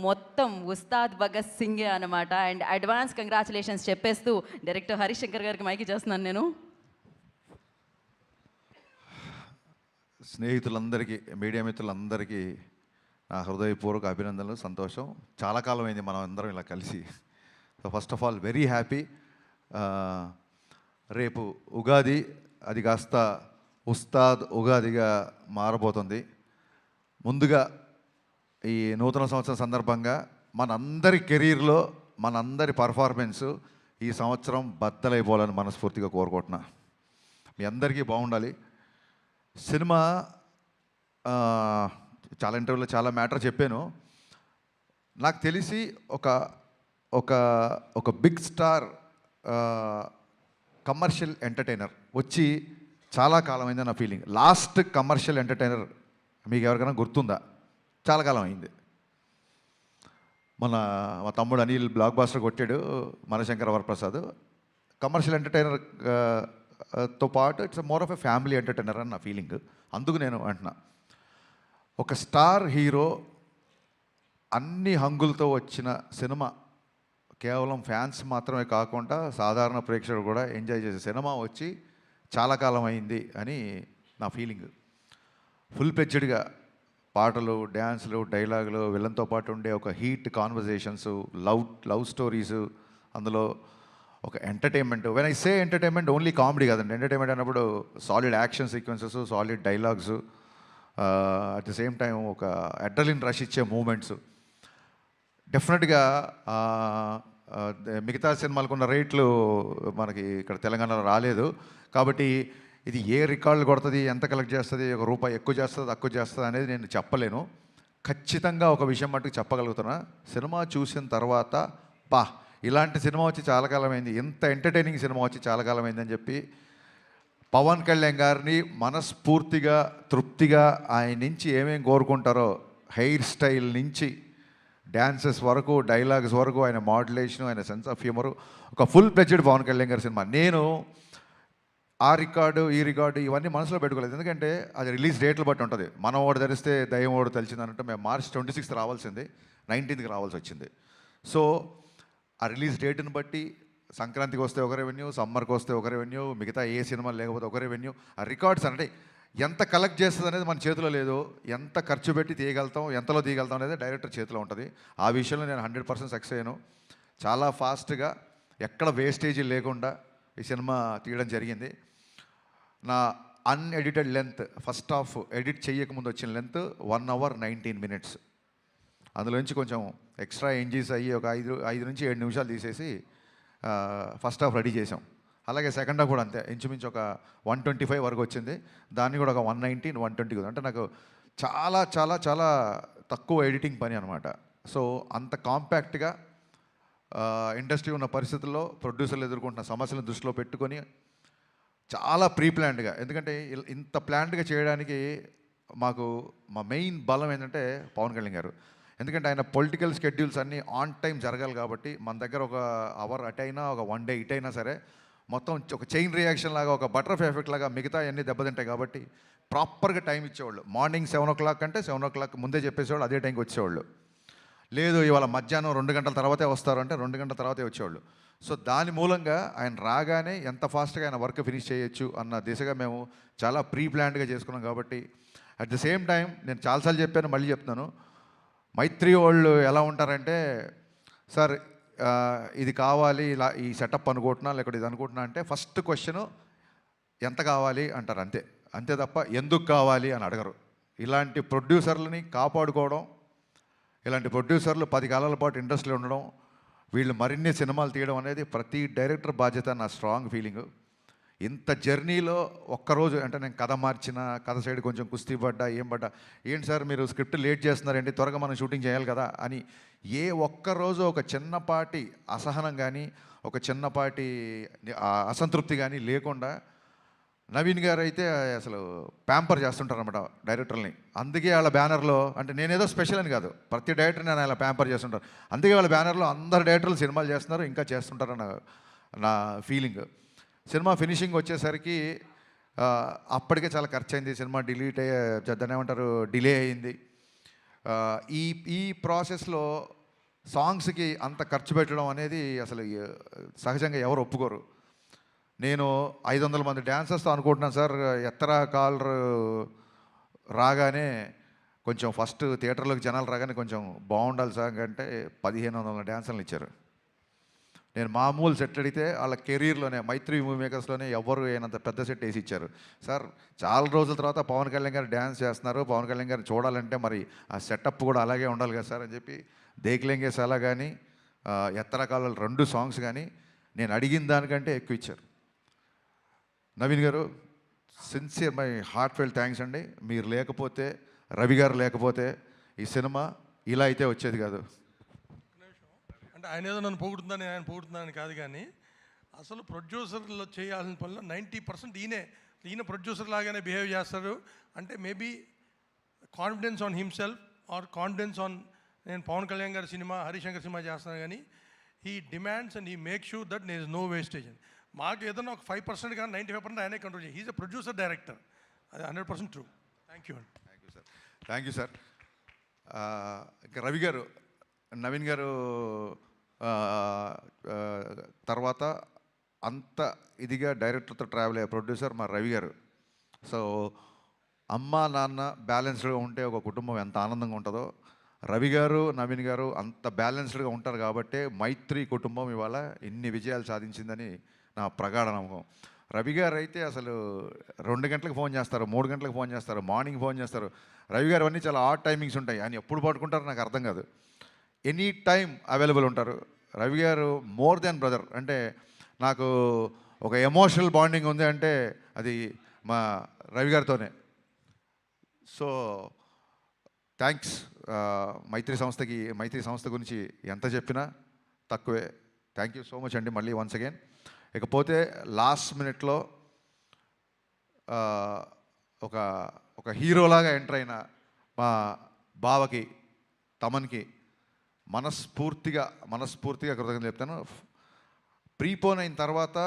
మొత్తం ఉస్తాద్ భగత్ సింగే అనమాట. And advance congratulations చెప్పేస్తూ డైరెక్టర్ హరిశంకర్ గారికి మైకి చేస్తున్నాను నేను. స్నేహితులందరికీ, మీడియా మిత్రులందరికీ నా హృదయపూర్వక అభినందనలు. సంతోషం, చాలా కాలం అయింది మనం అందరం ఇలా కలిసి. So first of all very happy. రేపు ఉగాది, అది కాస్త ఉస్తాద్ ఉగాదిగా మారబోతుంది. ముందుగా ఈ నూతన సంవత్సరం సందర్భంగా మనందరి కెరీర్లో మనందరి పర్ఫార్మెన్సు ఈ సంవత్సరం బద్దలైపోవాలని మనస్ఫూర్తిగా కోరుకుంటున్నా. మీ అందరికీ బాగుండాలి. సినిమా చాలా ఇంటర్వ్యూలో చాలా మ్యాటర్ చెప్పాను. నాకు తెలిసి ఒక ఒక ఒక బిగ్ స్టార్ కమర్షియల్ ఎంటర్టైనర్ వచ్చి చాలా కాలమైంది నా ఫీలింగ్. లాస్ట్ కమర్షియల్ ఎంటర్టైనర్ మీకు ఎవరికైనా గుర్తుందా? చాలా కాలం అయింది. మా తమ్ముడు అనిల్ బ్లాక్ బాస్టర్ కొట్టాడు, మనశంకర వరప్రసాద్. కమర్షియల్ ఎంటర్టైనర్ తో పాటు it's more of a family entertainer అని నా ఫీలింగ్. అందుకు నేను అంటున్నా, ఒక స్టార్ హీరో అన్ని హంగులతో వచ్చిన సినిమా, కేవలం ఫ్యాన్స్ మాత్రమే కాకుండా సాధారణ ప్రేక్షకుడు కూడా ఎంజాయ్ చేసే సినిమా వచ్చి చాలా కాలం అయింది అని నా ఫీలింగ్. ఫుల్ పెచ్డ్గా పాటలు, డ్యాన్సులు, డైలాగులు, విలన్తో పాటు ఉండే ఒక హీట్ కాన్వర్జేషన్స్, లవ్ స్టోరీస్, అందులో ఒక entertainment. When I say entertainment only comedy కాదండి. ఎంటర్టైన్మెంట్ అన్నప్పుడు solid action sequences, solid dialogues, at the same time ఒక అడ్రలిన్ రష్ ఇచ్చే మూమెంట్స్. డెఫినెట్గా మిగతా సినిమాలకున్న రేట్లు మనకి ఇక్కడ తెలంగాణలో రాలేదు. కాబట్టి ఇది ఏ రికార్డులు కొడుతుంది, ఎంత కలెక్ట్ చేస్తుంది, ఒక రూపాయి ఎక్కువ చేస్తుంది తక్కువ చేస్తుంది అనేది నేను చెప్పలేను. ఖచ్చితంగా ఒక విషయం మట్టుకు చెప్పగలుగుతున్నా, సినిమా చూసిన తర్వాత ఇలాంటి సినిమా వచ్చి చాలా కాలమైంది, ఇంత ఎంటర్టైనింగ్ సినిమా వచ్చి చాలా కాలమైందని చెప్పి పవన్ కళ్యాణ్ గారిని మనస్ఫూర్తిగా తృప్తిగా ఆయన నుంచి ఏమేం కోరుకుంటారో, హెయిర్ స్టైల్ నుంచి డ్యాన్సెస్ వరకు, డైలాగ్స్ వరకు, ఆయన మాడ్యులేషను, ఆయన సెన్స్ ఆఫ్ హ్యూమరు, ఒక ఫుల్ ప్లెజ్డ్ పవన్ కళ్యాణ్ గారి సినిమా. నేను ఆ రికార్డు ఈ రికార్డు ఇవన్నీ మనసులో పెట్టుకోలేదు, ఎందుకంటే అది రిలీజ్ డేట్లు బట్టి ఉంటుంది. మనం ఓడి ధరిస్తే దయ్యం ఓడి తెలిసింది అన్నట్టు మేము మార్చ్ 26th రావాల్సింది, 19th రావాల్సి వచ్చింది. సో ఆ రిలీజ్ డేట్ని బట్టి సంక్రాంతికి వస్తే ఒక రెవెన్యూ, సమ్మర్కి వస్తే ఒక రెవెన్యూ, మిగతా ఏ సినిమా లేకపోతే ఒక రెవెన్యూ. ఆ రికార్డ్స్ అంటే ఎంత కలెక్ట్ చేస్తుంది అనేది మన చేతిలో లేదు. ఎంత ఖర్చు పెట్టి తీయగలుగుతాం, ఎంతలో తీయగలుగుతాం అనేది డైరెక్టర్ చేతిలో ఉంటుంది. ఆ విషయంలో నేను 100% సక్సెస్ అయ్యాను. చాలా ఫాస్ట్గా ఎక్కడ వేస్టేజీ లేకుండా ఈ సినిమా తీయడం జరిగింది. నా unedited length, first half edit చేయకముందు వచ్చిన లెంత్ 1 hour 19 minutes. అందులోంచి కొంచెం ఎక్స్ట్రా ఎంజీస్ అయ్యి ఒక 5 నుంచి 7 నిమిషాలు తీసేసి ఫస్ట్ హాఫ్ రెడీ చేసాం. అలాగే సెకండ్ హాఫ్ కూడా అంతే, ఇంచుమించు ఒక 125 వరకు వచ్చింది. దాన్ని కూడా ఒక 119, 120. అంటే నాకు చాలా చాలా చాలా తక్కువ ఎడిటింగ్ పని అనమాట. సో అంత కాంపాక్ట్గా ఇండస్ట్రీ ఉన్న పరిస్థితుల్లో ప్రొడ్యూసర్లు ఎదుర్కొంటున్న సమస్యలను దృష్టిలో పెట్టుకొని చాలా ప్రీ ప్లాన్డ్గా, ఎందుకంటే ఇంత ప్లాన్డ్గా చేయడానికి మా మెయిన్ బలం ఏంటంటే పవన్ కళ్యాణ్ గారు. ఎందుకంటే ఆయన పొలిటికల్ స్కెడ్యూల్స్ అన్నీ ఆన్ టైం జరగాలి కాబట్టి మన దగ్గర ఒక అవర్ అటు అయినా, ఒక 1 day ఇటైనా సరే మొత్తం ఒక చైన్ రియాక్షన్ లాగా, ఒక బటర్ఫ్లై ఎఫెక్ట్ లాగా మిగతా అన్నీ దెబ్బతింటాయి. కాబట్టి ప్రాపర్గా టైం ఇచ్చేవాళ్ళు. మార్నింగ్ 7 o'clock అంటే 7 o'clock ముందే చెప్పేసేవాళ్ళు, అదే టైంకి వచ్చేవాళ్ళు. లేదు ఇవాళ మధ్యాహ్నం 2 గంటల తర్వాతే వస్తారు అంటే 2 గంటల తర్వాతే వచ్చేవాళ్ళు. సో దాని మూలంగా ఆయన రాగానే ఎంత ఫాస్ట్గా ఆయన వర్క్ ఫినిష్ చేయొచ్చు అన్న దిశగా మేము చాలా ప్రీ ప్లాన్డ్గా చేసుకున్నాం. కాబట్టి అట్ ది సేమ్ టైం నేను చాలాసార్లు చెప్పాను, మళ్ళీ చెప్తున్నాను, మైత్రి వాళ్ళు ఎలా ఉంటారంటే, సార్ ఇది కావాలి, ఇలా ఈ సెటప్ అనుకుంటున్నా, లేకపోతే ఇది అనుకుంటున్నా అంటే ఫస్ట్ క్వశ్చను ఎంత కావాలి అంటారు, అంతే. అంతే తప్ప ఎందుకు కావాలి అని అడగరు. ఇలాంటి ప్రొడ్యూసర్లని కాపాడుకోవడం, ఇలాంటి ప్రొడ్యూసర్లు 10 కాలాల పాటు ఇండస్ట్రీలో ఉండడం, వీళ్ళు మరిన్ని సినిమాలు తీయడం అనేది ప్రతి డైరెక్టర్ బాధ్యత, నా స్ట్రాంగ్ ఫీలింగు. ఇంత జర్నీలో ఒక్కరోజు అంటే నేను కథ మార్చిన, కథ సైడ్ కొంచెం కుస్తీ పడ్డా, ఏం పడ్డా, ఏంటి సార్ మీరు స్క్రిప్ట్ లేట్ చేస్తున్నారండి, త్వరగా మనం షూటింగ్ చేయాలి కదా అని ఏ ఒక్కరోజు ఒక చిన్నపాటి అసహనం కానీ, ఒక చిన్నపాటి అసంతృప్తి కానీ లేకుండా నవీన్ గారు అయితే అసలు ప్యాంపర్ చేస్తుంటారన్నమాట డైరెక్టర్ని. అందుకే వాళ్ళ బ్యానర్లో, అంటే నేనేదో స్పెషల్ అని కాదు, ప్రతి డైరెక్టర్ని నేను అలా ప్యాంపర్ చేస్తుంటారు. అందుకే వాళ్ళ బ్యానర్లో అందరు డైరెక్టర్లు సినిమాలు చేస్తున్నారు, ఇంకా చేస్తుంటారన్న నా ఫీలింగ్. సినిమా ఫినిషింగ్ వచ్చేసరికి అప్పటికే చాలా ఖర్చు అయింది. సినిమా డిలీట్ దాన్ని ఏమంటారు, డిలే అయింది. ఈ ఈ ప్రాసెస్లో సాంగ్స్కి అంత ఖర్చు పెట్టడం అనేది అసలు సహజంగా ఎవరు ఒప్పుకోరు. నేను 500 మంది డ్యాన్సర్స్తో అనుకుంటున్నాను సార్, ఎత్తరా కాలర్ రాగానే కొంచెం ఫస్ట్ థియేటర్లోకి జనాలు రాగానే కొంచెం బాగుండాలి సార్ అంటే 1500 డ్యాన్సర్లు ఇచ్చారు. నేను మామూలు సెట్ అడిగితే వాళ్ళ కెరీర్లోనే మైత్రి మూవీ మేకర్స్లోనే ఎవరు అయినంత పెద్ద సెట్ వేసి ఇచ్చారు. సార్ చాలా రోజుల తర్వాత పవన్ కళ్యాణ్ గారు డ్యాన్స్ చేస్తున్నారు, పవన్ కళ్యాణ్ గారిని చూడాలంటే మరి ఆ సెటప్ కూడా అలాగే ఉండాలి కదా సార్ అని చెప్పి దేక్లేంగే సాలా కానీ ఎత్తరకాల 2 సాంగ్స్ కానీ నేను అడిగిన దానికంటే ఎక్కువ ఇచ్చారు. Naveen garu, sincere my heart felt thanks అండి. మీరు లేకపోతే, రవి గారు లేకపోతే ఈ సినిమా ఇలా అయితే వచ్చేది కాదు. అంటే ఆయన ఏదో నన్ను పొగుడుతుందని ఆయన పొగుడుతున్నాను కాదు, కానీ అసలు ప్రొడ్యూసర్లో చేయాల్సిన పనిలో 90% ఈయన ప్రొడ్యూసర్ లాగానే బిహేవ్ చేస్తారు. అంటే maybe confidence on himself or confidence on నేను పవన్ కళ్యాణ్ గారి సినిమా, హరిశంకర్ సినిమా చేస్తున్నాను, కానీ he demands and he make sure that there is no wastage. మాకు ఏదైనా ఒక 5% కానీ 95% ఆయనే కంట్రోల్ చేయాలి. హీజ్ ఎ ప్రొడ్యూసర్ డైరెక్టర్, అది 100% ట్రూ. థ్యాంక్ యూ అండి. Thank you sir. ఇంకా రవి గారు, నవీన్ గారు తర్వాత అంత ఇదిగా డైరెక్టర్తో ట్రావెల్ అయ్యే ప్రొడ్యూసర్ మా రవి గారు. సో అమ్మ నాన్న బ్యాలెన్స్డ్గా ఉంటే ఒక కుటుంబం ఎంత ఆనందంగా ఉంటుందో, రవి గారు నవీన్ గారు అంత బ్యాలెన్స్డ్గా ఉంటారు కాబట్టి మైత్రి కుటుంబం ఇవాళ ఇన్ని విజయాలు సాధించిందని నా ప్రగాఢ నమ్మకం. రవి గారు అయితే అసలు 2 గంటలకు ఫోన్ చేస్తారు, 3 గంటలకు ఫోన్ చేస్తారు, మార్నింగ్ ఫోన్ చేస్తారు. రవి గారు అన్నీ చాలా ఆడ్ టైమింగ్స్ ఉంటాయి. ఆయన ఎప్పుడు పట్టుకుంటారో నాకు అర్థం కాదు. ఎనీ టైం అవైలబుల్ ఉంటారు. రవి గారు మోర్ దెన్ బ్రదర్. అంటే నాకు ఒక ఎమోషనల్ బాండింగ్ ఉంది అంటే అది మా రవి గారితోనే. So thanks. మైత్రి సంస్థ గురించి ఎంత చెప్పినా తక్కువే. థ్యాంక్ యూ సో మచ్ అండి మళ్ళీ వన్స్ అగైన్. ఇకపోతే లాస్ట్ మినిట్లో ఒక హీరోలాగా ఎంటర్ అయిన మా బావకి, తమన్కి మనస్ఫూర్తిగా కృతజ్ఞతలు చెప్తాను. ప్రీపోన్ అయిన తర్వాత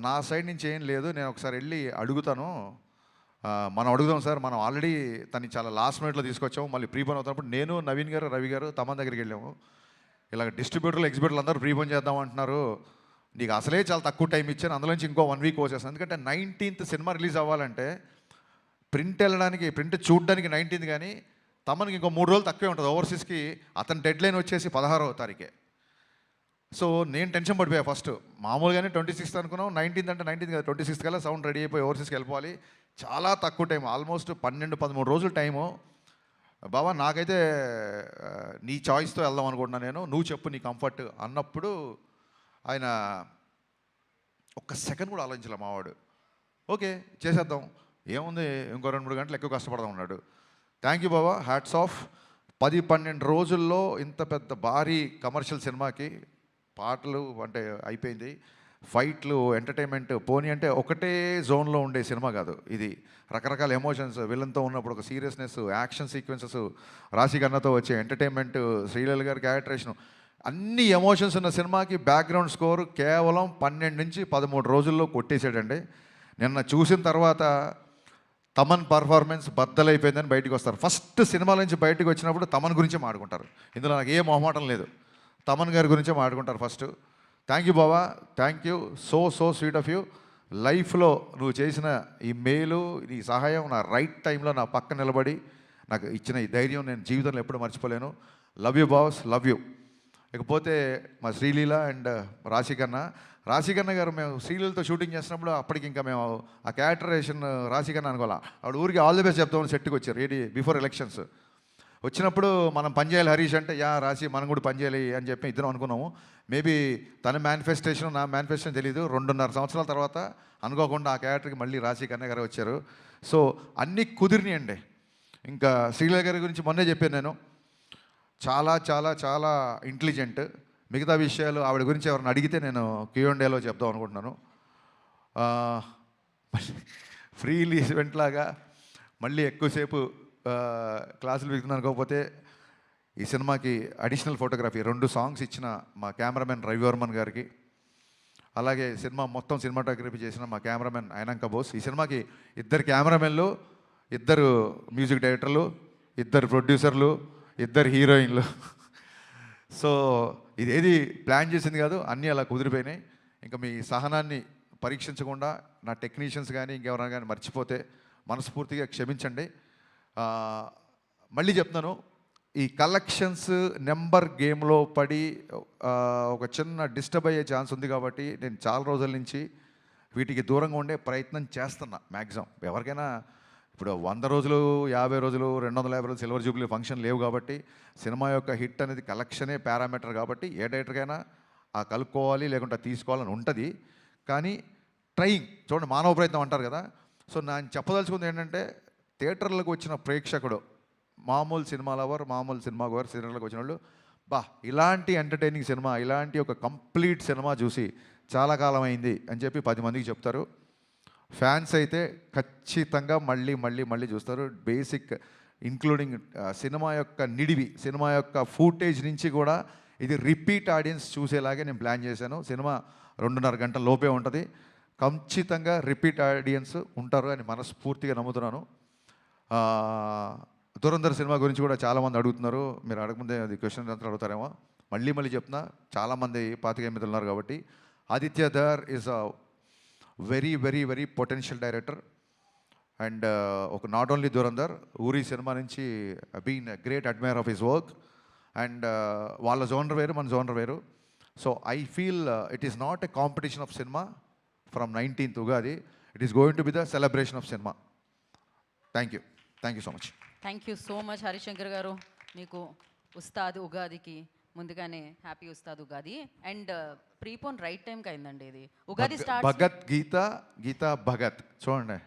నా సైడ్ నుంచి ఏం లేదు, నేను ఒకసారి వెళ్ళి అడుగుతాను. మనం అడుగుదాం సార్, మనం ఆల్రెడీ తను చాలా లాస్ట్ మినిట్లో తీసుకొచ్చాము. మళ్ళీ ప్రీపోన్ అవుతున్నప్పుడు నేను, నవీన్ గారు, రవి గారు తమన్ దగ్గరికి వెళ్ళాము. ఇలాగ డిస్ట్రిబ్యూటర్లు ఎగ్జిబ్యూటర్లు అందరూ ప్రీపోన్ చేద్దాం అంటున్నారు, నీకు అసలే చాలా తక్కువ టైం ఇచ్చాను, అందులోంచి ఇంకో 1 వీక్ వచ్చేస్తాను. ఎందుకంటే 19th సినిమా రిలీజ్ అవ్వాలంటే ప్రింట్ చూడడానికి 19th, కానీ తమనికి ఇంకో 3 రోజులు తక్కువే ఉంటుంది. ఓవర్సీస్కి అతని డెడ్ లైన్ వచ్చేసి 16వ తారీఖే. సో నేను టెన్షన్ పడిపోయా. ఫస్ట్ మామూలుగానే 26th అనుకున్నాం, 19th అంటే 19th కదా, 26th కల్లా సౌండ్ రెడీ అయిపోయి ఓవర్సీస్కి వెళ్ళిపోవాలి. చాలా తక్కువ టైం, ఆల్మోస్ట్ 12-13 రోజులు టైము. బాబా నాకైతే నీ చాయిస్తో వెళ్దాం అనుకుంటున్నాను, నేను నువ్వు చెప్పు నీ కంఫర్ట్ అన్నప్పుడు ఆయన ఒక్క సెకండ్ కూడా ఆలోచించలే మావాడు. ఓకే చేసేద్దాం, ఏముంది ఇంకో 2-3 గంటలు ఎక్కువ కష్టపడదాం అన్నాడు. Thank you Baba, hats off. 10-12 రోజుల్లో ఇంత పెద్ద భారీ కమర్షియల్ సినిమాకి పాటలు అంటే అయిపోయింది, ఫైట్లు, ఎంటర్టైన్మెంట్ పోనీ అంటే ఒకటే జోన్లో ఉండే సినిమా కాదు ఇది. రకరకాల ఎమోషన్స్, విలన్తో ఉన్నప్పుడు ఒక సీరియస్నెస్, యాక్షన్ సీక్వెన్సెస్, రాశికన్నతో వచ్చే ఎంటర్టైన్మెంట్, శ్రీలీల గారి క్యారెక్టరేషన్, అన్ని ఎమోషన్స్ ఉన్న సినిమాకి బ్యాక్గ్రౌండ్ స్కోర్ కేవలం 12-13 రోజుల్లో కొట్టేసాడండి. నిన్న చూసిన తర్వాత తమన్ పర్ఫార్మెన్స్ బద్దలైపోయిందని బయటకు వస్తారు. ఫస్ట్ సినిమా నుంచి బయటకు వచ్చినప్పుడు తమన్ గురించే మాట్లాడుకుంటారు. ఇందులో నాకు ఏ మొహమాటం లేదు, తమన్ గారి గురించే మాట్లాడుకుంటారు first. Thank you Baba, thank you, so sweet of you. లైఫ్లో నువ్వు చేసిన ఈ మేలు, నీ సహాయం, నా రైట్ టైంలో నా పక్కన నిలబడి నాకు ఇచ్చిన ఈ ధైర్యం నేను జీవితంలో ఎప్పుడు మర్చిపోలేను. Love you boss, love you. ఇకపోతే మా శ్రీలీల అండ్ రాశికన్న గారు, మేము శ్రీలీలతో షూటింగ్ చేసినప్పుడు అప్పటికి ఇంకా మేము ఆ క్యారెక్టరేషన్ రాశికన్న అనుకోవాలా, ఆవిడ ఊరికి ఆల్ ది బెస్ట్ చెప్తామని సెట్కి వచ్చారు రెడీ బిఫోర్ ఎలక్షన్స్. వచ్చినప్పుడు మనం పనిచేయాలి హరీష్ అంటే, యా రాశి మనం కూడా పనిచేయాలి అని చెప్పి ఇద్దరం అనుకున్నాము. మేబీ తన మేనిఫెస్టేషన్ నా మేనిఫెస్టేషన్ తెలీదు. 2.5 సంవత్సరాల తర్వాత అనుకోకుండా ఆ క్యారెక్టర్కి మళ్ళీ రాశికన్న గారు వచ్చారు. సో అన్నీ కుదిరినాయండి. ఇంకా శ్రీలీల గారి గురించి మొన్నే చెప్పాను నేను, చాలా చాలా చాలా ఇంటెలిజెంట్. మిగతా విషయాలు ఆవిడ గురించి ఎవరిని అడిగితే నేను Q&Aలో చెప్దాం అనుకుంటున్నాను. ఫ్రీ ఈవెంట్ లాగా మళ్ళీ ఎక్కువసేపు క్లాసులు విగుతున్నాను. అనుకోకపోతే ఈ సినిమాకి అడిషనల్ ఫోటోగ్రఫీ 2 సాంగ్స్ ఇచ్చిన మా కెమెరామెన్ రవివర్మన్ గారికి, అలాగే సినిమా మొత్తం సినిమాటోగ్రఫీ చేసిన మా కెమెరామెన్ అయినంక బోస్. ఈ సినిమాకి 2 కెమెరామెన్లు, 2 మ్యూజిక్ డైరెక్టర్లు, 2 ప్రొడ్యూసర్లు, ఇద్దరు హీరోయిన్లు. సో ఇదేది ప్లాన్ చేసింది కాదు, అన్నీ అలా కుదిరిపోయినాయి. ఇంకా మీ సహనాన్ని పరీక్షించకుండా నా టెక్నీషియన్స్ కానీ ఇంకెవరైనా కానీ మర్చిపోతే మనస్ఫూర్తిగా క్షమించండి. మళ్ళీ చెప్తున్నాను, ఈ కలెక్షన్స్ నెంబర్ గేమ్లో పడి ఒక చిన్న డిస్టర్బ్ అయ్యే ఛాన్స్ ఉంది కాబట్టి నేను చాలా రోజుల నుంచి వీటికి దూరంగా ఉండే ప్రయత్నం చేస్తున్నా మ్యాక్సిమం. ఎవరికైనా ఇప్పుడు 100 రోజులు, 50 రోజులు, 250 రోజులు సిల్వర్ జూబ్లీ ఫంక్షన్ లేవు కాబట్టి సినిమా యొక్క హిట్ అనేది కలెక్షనే పారామీటర్ కాబట్టి ఏ డైరెక్టర్కైనా ఆ కలుపుకోవాలి లేకుంటే తీసుకోవాలని ఉంటుంది. కానీ ట్రయింగ్ చూడండి, మానవ ప్రయత్నం అంటారు కదా. సో నేను చెప్పదలుచుకుంది ఏంటంటే, థియేటర్లకు వచ్చిన ప్రేక్షకుడు, మామూలు సినిమా లవర్, మామూలు సినిమా గోవర్, థియేటర్లకు వచ్చిన వాళ్ళు ఇలాంటి ఎంటర్టైనింగ్ సినిమా, ఇలాంటి ఒక కంప్లీట్ సినిమా చూసి చాలా కాలం అయింది అని చెప్పి 10 మందికి చెప్తారు. ఫ్యాన్స్ అయితే ఖచ్చితంగా మళ్ళీ మళ్ళీ మళ్ళీ చూస్తారు. బేసిక్ ఇంక్లూడింగ్ సినిమా యొక్క నిడివి, సినిమా యొక్క ఫూటేజ్ నుంచి కూడా ఇది రిపీట్ ఆడియన్స్ చూసేలాగే నేను ప్లాన్ చేశాను. సినిమా 2.5 గంటల లోపే ఉంటుంది. ఖచ్చితంగా రిపీట్ ఆడియన్స్ ఉంటారు అని మనస్ఫూర్తిగా నమ్ముతున్నాను. దురంధర్ సినిమా గురించి కూడా చాలామంది అడుగుతున్నారు. మీరు అడగముందే అది క్వశ్చన్ అంతా అడుగుతారేమో. మళ్ళీ మళ్ళీ చెప్తున్నా, చాలామంది 25 ఉన్నారు కాబట్టి. Aditya Dhar is a very very very potential director. And ఒక not only Dhurandhar, Uri cinema నుంచి been great admirer of his work. And వాళ్ళ జోనర్ వేరు, మన జోనర్ వేరు. So I feel it is not a competition of cinema from 19th Ugadi. It is going to be the celebration of cinema. Thank you so much. Thank you so much Harishankar garu. మీకు ఉస్తాద్ ఉగాదికి ముందుగానే happy Ustaad Ugadi. And prepone right టైంకి అయిందండి ఇది. Ugadi start Bhagat Geetha Bhagat చూడండి.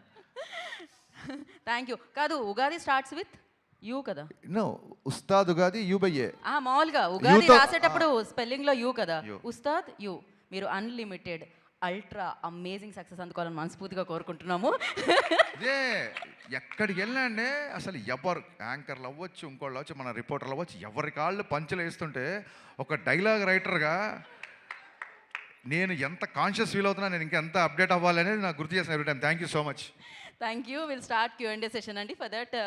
Thank you. కాదు, Ugadi starts with you కదా. No, Ustaad Ugadi U by A. మామూలుగా ఉగాది తో- రాసేటప్పుడు స్పెల్లింగ్లో యూ కదా. యూ. ఉస్తాద్ యూ. మీరు అన్లిమిటెడ్ అల్ట్రా అమేజింగ్ సక్సెస్ అందుకోవాలని మనస్ఫూర్తిగా కోరుకుంటున్నాము. ఇదే ఎక్కడికి వెళ్ళండి అసలు ఎవరు యాంకర్లు అవ్వచ్చు, ఇంకోళ్ళు అవ్వచ్చు, మన రిపోర్టర్లు అవ్వచ్చు, ఎవరి కాళ్ళు పంచులు వేస్తుంటే ఒక డైలాగ్ రైటర్గా నేను ఎంత కాన్షియస్ ఫీల్ అవుతున్నా, నేను ఇంకా ఎంత అప్డేట్ అవ్వాలి అనేది నాకు గుర్తు చేసిన every time. Thank you so much. Thank you. Will start Q&A session అండి. For that